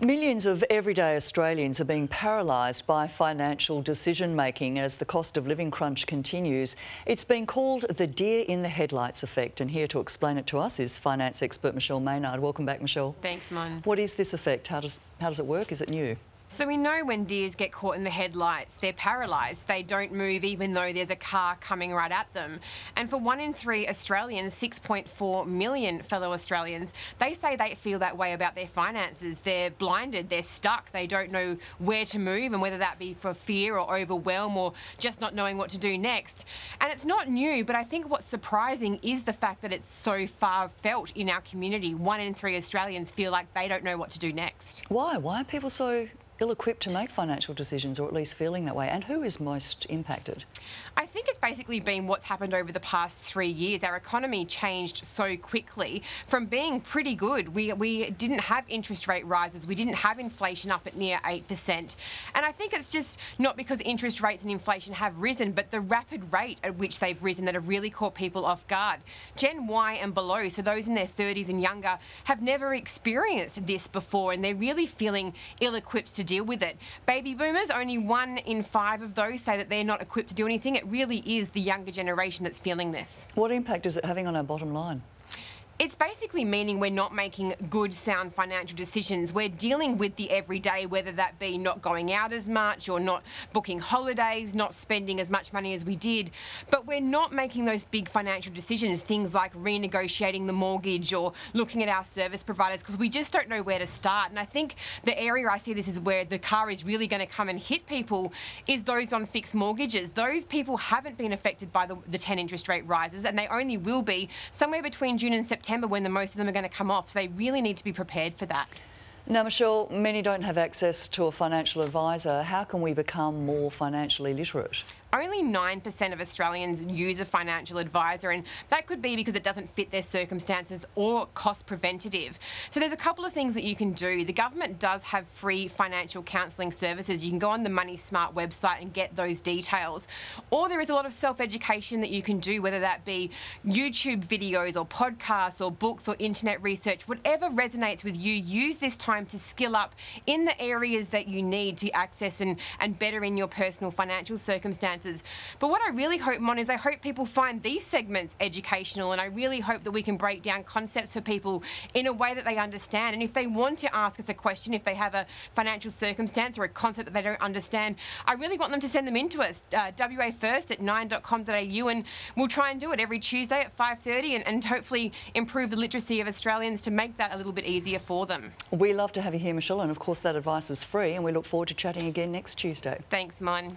Millions of everyday Australians are being paralysed by financial decision-making as the cost of living crunch continues. It's been called the deer in the headlights effect, and here to explain it to us is finance expert Michelle Maynard. Welcome back, Michelle. Thanks, Mon. What is this effect? How does it work? Is it new? So we know when deers get caught in the headlights, they're paralysed. They don't move even though there's a car coming right at them. And for 1 in 3 Australians, 6.4 million fellow Australians, they say they feel that way about their finances. They're blinded, they're stuck, they don't know where to move, and whether that be for fear or overwhelm or just not knowing what to do next. And it's not new, but I think what's surprising is the fact that it's so far felt in our community. 1 in 3 Australians feel like they don't know what to do next. Why? Why are people so ill-equipped to make financial decisions, or at least feeling that way? And who is most impacted? I think it's basically been what's happened over the past 3 years. Our economy changed so quickly from being pretty good. We didn't have interest rate rises. We didn't have inflation up at near 8%. And I think it's just not because interest rates and inflation have risen, but the rapid rate at which they've risen that have really caught people off guard. Gen Y and below, so those in their 30s and younger, have never experienced this before, and they're really feeling ill-equipped to deal with it. Baby boomers, only 1 in 5 of those say that they're not equipped to do anything. It really is the younger generation that's feeling this. What impact is it having on our bottom line? It's basically meaning we're not making good, sound financial decisions. We're dealing with the everyday, whether that be not going out as much or not booking holidays, not spending as much money as we did. But we're not making those big financial decisions, things like renegotiating the mortgage or looking at our service providers, because we just don't know where to start. And I think the area I see this is where the car is really going to come and hit people is those on fixed mortgages. Those people haven't been affected by the 10 interest rate rises, and they only will be somewhere between June and September when the most of them are going to come off. So they really need to be prepared for that. Now, Michelle, many don't have access to a financial advisor. How can we become more financially literate? Only 9% of Australians use a financial advisor, and that could be because it doesn't fit their circumstances or cost preventative. So there's a couple of things that you can do. The government does have free financial counselling services. You can go on the Money Smart website and get those details. Or there is a lot of self-education that you can do, whether that be YouTube videos or podcasts or books or internet research. Whatever resonates with you, use this time to skill up in the areas that you need to access and better in your personal financial circumstances. But what I really hope, Mon, is I hope people find these segments educational, and I really hope that we can break down concepts for people in a way that they understand. And if they want to ask us a question, if they have a financial circumstance or a concept that they don't understand, I really want them to send them in to us, WA First at 9.com.au, and we'll try and do it every Tuesday at 5:30 and hopefully improve the literacy of Australians to make that a little bit easier for them. We love to have you here, Michelle, and of course that advice is free, and we look forward to chatting again next Tuesday. Thanks, Mon.